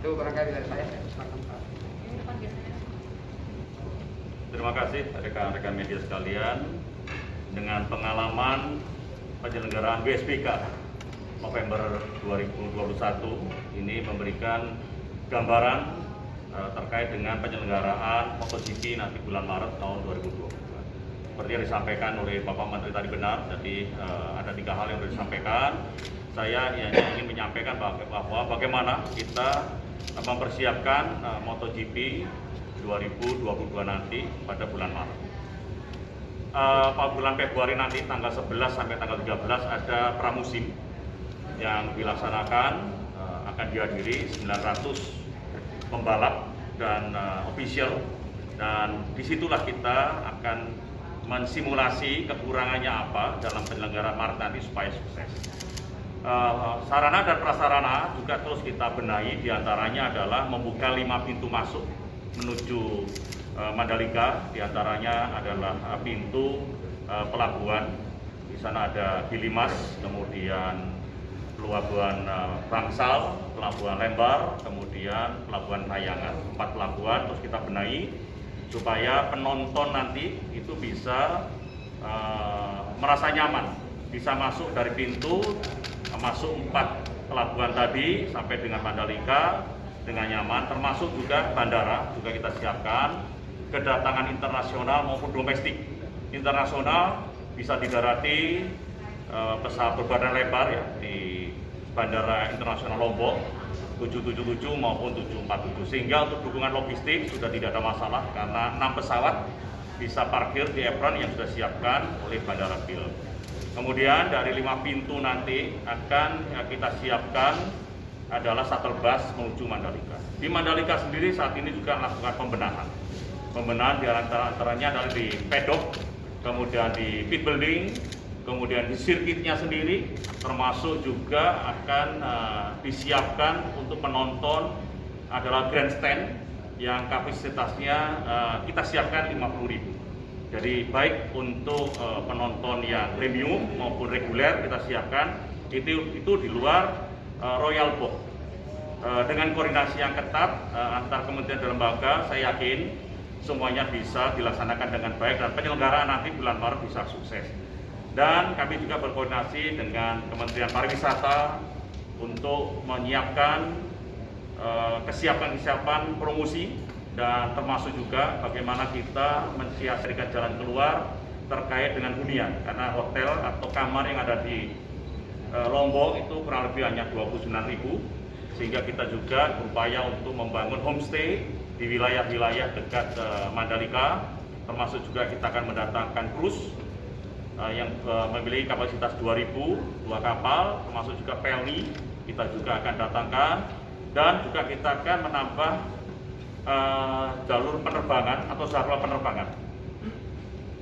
Itu barangkali dari saya. Terima kasih rekan-rekan media sekalian. Dengan pengalaman penyelenggaraan BSBK November 2021 ini memberikan gambaran terkait dengan penyelenggaraan MotoGP nanti bulan Maret tahun 2022. Seperti yang disampaikan oleh Bapak Menteri tadi benar, jadi ada 3 hal yang sudah disampaikan. Saya hanya ingin menyampaikan bahwa bagaimana kita mempersiapkan MotoGP 2022 nanti pada bulan Maret. Pada bulan Februari nanti tanggal 11 sampai tanggal 13 ada pramusim yang dilaksanakan, akan dihadiri 900 pembalap dan official, dan disitulah kita akan mensimulasi kekurangannya apa dalam penyelenggaraan Maret nanti supaya sukses. Sarana dan prasarana juga terus kita benahi, diantaranya adalah membuka 5 pintu masuk menuju Mandalika, diantaranya adalah pintu pelabuhan. Di sana ada Gilimas, kemudian pelabuhan Bangsal, pelabuhan Lembar, kemudian pelabuhan Kayangan. 4 pelabuhan terus kita benahi supaya penonton nanti itu bisa merasa nyaman, bisa masuk dari pintu masuk 4 pelabuhan tadi sampai dengan Mandalika dengan nyaman, termasuk juga bandara juga kita siapkan kedatangan internasional maupun domestik. Internasional bisa didarati pesawat berbadan lebar ya di Bandara Internasional Lombok 777 maupun 747, sehingga untuk dukungan logistik sudah tidak ada masalah karena 6 pesawat bisa parkir di apron yang sudah disiapkan oleh Bandara Bil. Kemudian dari 5 pintu nanti akan kita siapkan adalah shuttle bus menuju Mandalika. Di Mandalika sendiri saat ini juga melakukan pembenahan. Pembenahan di antaranya adalah di pedok, kemudian di pit building, kemudian di sirkuitnya sendiri, termasuk juga akan disiapkan untuk penonton adalah grandstand yang kapasitasnya kita siapkan 50.000. Jadi baik untuk penonton yang premium maupun reguler kita siapkan itu di luar Royal Box. Dengan koordinasi yang ketat antar kementerian dan lembaga, saya yakin semuanya bisa dilaksanakan dengan baik dan penyelenggaraan nanti bulan Maret bisa sukses. Dan kami juga berkoordinasi dengan Kementerian Pariwisata untuk menyiapkan kesiapan promosi, dan termasuk juga bagaimana kita mensiasatikan jalan keluar terkait dengan hunian, karena hotel atau kamar yang ada di Lombok itu kurang lebih hanya 29.000, sehingga kita juga berupaya untuk membangun homestay di wilayah-wilayah dekat Mandalika, termasuk juga kita akan mendatangkan cruise yang memiliki kapasitas 2.000, 2 kapal, termasuk juga pelni kita juga akan datangkan, dan juga kita akan menambah jalur penerbangan atau jadwal penerbangan.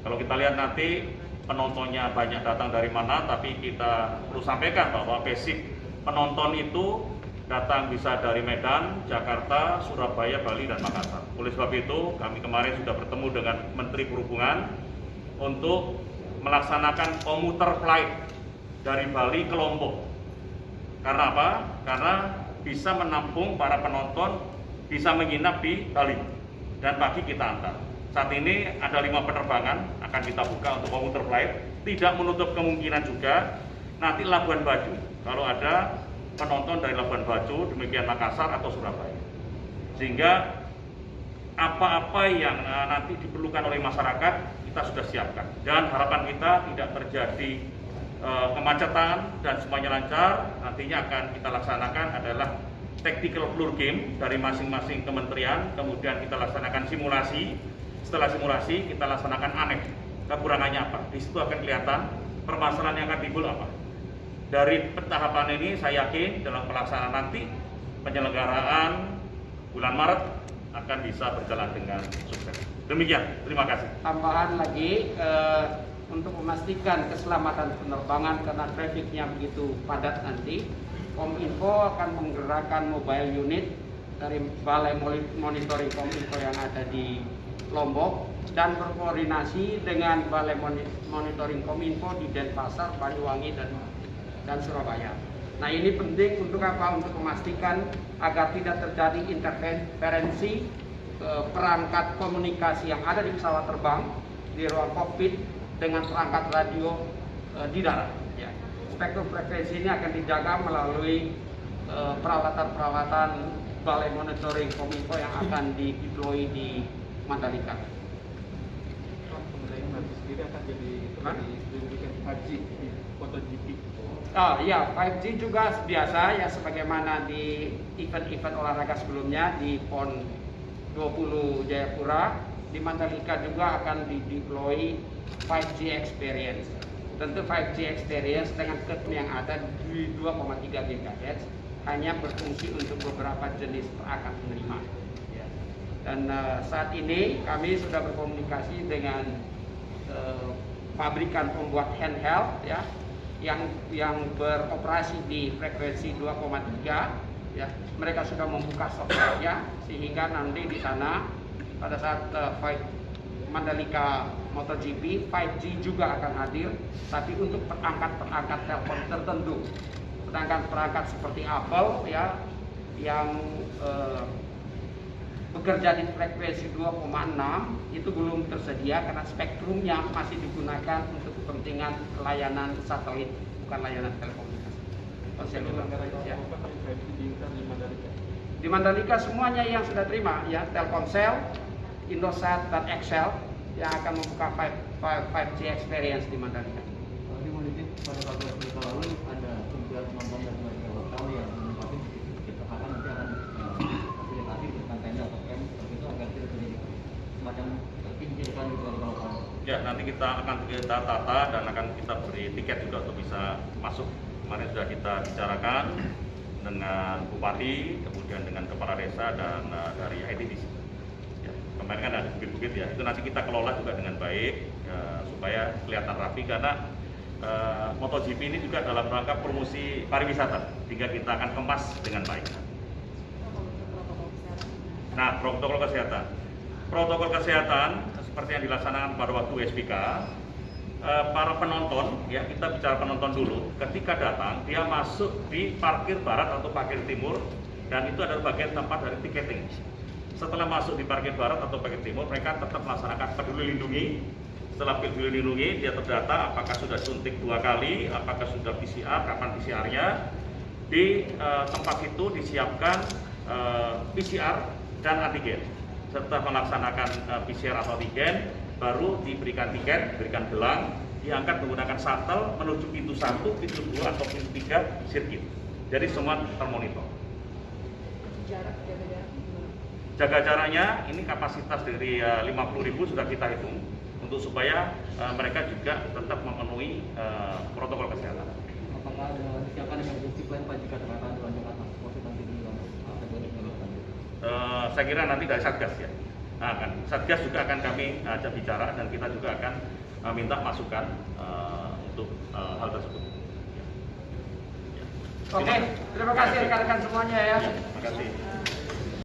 Kalau kita lihat nanti penontonnya banyak datang dari mana, tapi kita perlu sampaikan bahwa basic penonton itu datang bisa dari Medan, Jakarta, Surabaya, Bali, dan Makassar. Oleh sebab itu, kami kemarin sudah bertemu dengan Menteri Perhubungan untuk melaksanakan komuter flight dari Bali ke Lombok. Karena apa? Karena bisa menampung para penonton, bisa menginap di Bali, dan pagi kita antar. Saat ini ada 5 penerbangan akan kita buka untuk komuter flight. Tidak menutup kemungkinan juga nanti Labuan Bajo, kalau ada penonton dari Labuan Bajo, demikian Makassar atau Surabaya. Sehingga apa-apa yang nanti diperlukan oleh masyarakat kita sudah siapkan, dan harapan kita tidak terjadi kemacetan dan semuanya lancar. Nantinya akan kita laksanakan adalah tactical floor game dari masing-masing kementerian, kemudian kita laksanakan simulasi. Setelah simulasi kita laksanakan aneks, kekurangannya apa, di situ akan kelihatan permasalahan yang akan timbul apa. Dari tahapan ini saya yakin dalam pelaksanaan nanti penyelenggaraan bulan Maret akan bisa berjalan dengan sukses. Demikian, terima kasih. Tambahan lagi untuk memastikan keselamatan penerbangan karena trafiknya begitu padat nanti, Kominfo akan menggerakkan mobile unit dari Balai Monitoring Kominfo yang ada di Lombok dan berkoordinasi dengan Balai Monitoring Kominfo di Denpasar, Banyuwangi, dan Surabaya. Nah ini penting untuk apa? Untuk memastikan agar tidak terjadi interferensi perangkat komunikasi yang ada di pesawat terbang di ruang kokpit dengan perangkat radio di darat. Ya. Spektrum frekuensi ini akan dijaga melalui peralatan-peralatan balai monitoring Kominfo yang akan dideploy di Mandalika. Kemudian nanti sendiri akan jadi diberikan 5G di MotoGP. Oh iya, 5G juga biasa ya, sebagaimana di event-event olahraga sebelumnya di PON 20 Jayapura, di Mandalika juga akan dideploy 5G experience. Tentu 5G experience dengan ketum yang ada di 2,3 GHz hanya berfungsi untuk beberapa jenis perangkat penerima. Ya. Dan saat ini kami sudah berkomunikasi dengan pabrikan pembuat handheld ya, yang beroperasi di frekuensi 2,3 ya. Mereka sudah membuka softwarenya sehingga nanti di sana pada saat Mandalika MotoGP 5G juga akan hadir, tapi untuk perangkat-perangkat telepon tertentu. Perangkat seperti Apple ya yang bekerja di frekuensi 2,6 itu belum tersedia karena spektrumnya masih digunakan untuk kepentingan layanan satelit, bukan layanan telekomunikasi. Ya. Di Mandalika semuanya yang sudah terima ya, Telkomsel, Indosat dan XL yang akan membuka 5G experience di Mandalika. Di Mandalika pada beberapa lalu ada beberapa penonton dari warga lokal yang menyebabkan kita akan nanti akan fasilitasi dengan tenda atau camp seperti itu agar tidak terjadi semacam pinjakan di warga lokal. Ya, nanti kita akan kita tata dan akan kita beri tiket juga untuk bisa masuk. Kemarin sudah kita bicarakan dengan Bupati, kemudian dengan Kepala Desa dan dari ITDC. Ya, kemarin kan ada bukit-bukit ya, itu nanti kita kelola juga dengan baik ya, supaya kelihatan rapi karena MotoGP ini juga dalam rangka promosi pariwisata, sehingga kita akan kemas dengan baik. Nah, protokol kesehatan seperti yang dilaksanakan pada waktu SPK, para penonton ya, kita bicara penonton dulu. Ketika datang dia masuk di parkir barat atau parkir timur, dan itu adalah bagian tempat dari tiketing. Setelah masuk di parkir barat atau parkir timur, mereka tetap melaksanakan peduli lindungi. Setelah peduli lindungi, dia terdata apakah sudah suntik 2 kali, apakah sudah PCR, kapan PCR-nya. Di tempat itu disiapkan PCR dan antigen. Setelah melaksanakan PCR atau antigen, baru diberikan tiket, diberikan gelang, diangkat menggunakan shuttle menuju pintu 1, pintu 2 atau pintu 3 sirkuit. Jadi semua termonitor. Jaga jaraknya, ini kapasitas dari 50.000 sudah kita hitung untuk supaya mereka juga tetap memenuhi protokol kesehatan. Apakah ada disiapkan emergency plan Pak jika ternyata ada lonjakan positif nanti di saya kira nanti dari Satgas ya. Nah, kan Satgas juga akan kami ajak bicara dan kita juga akan minta masukan untuk hal tersebut. Oke, terima kasih rekan-rekan semuanya ya. Terima kasih.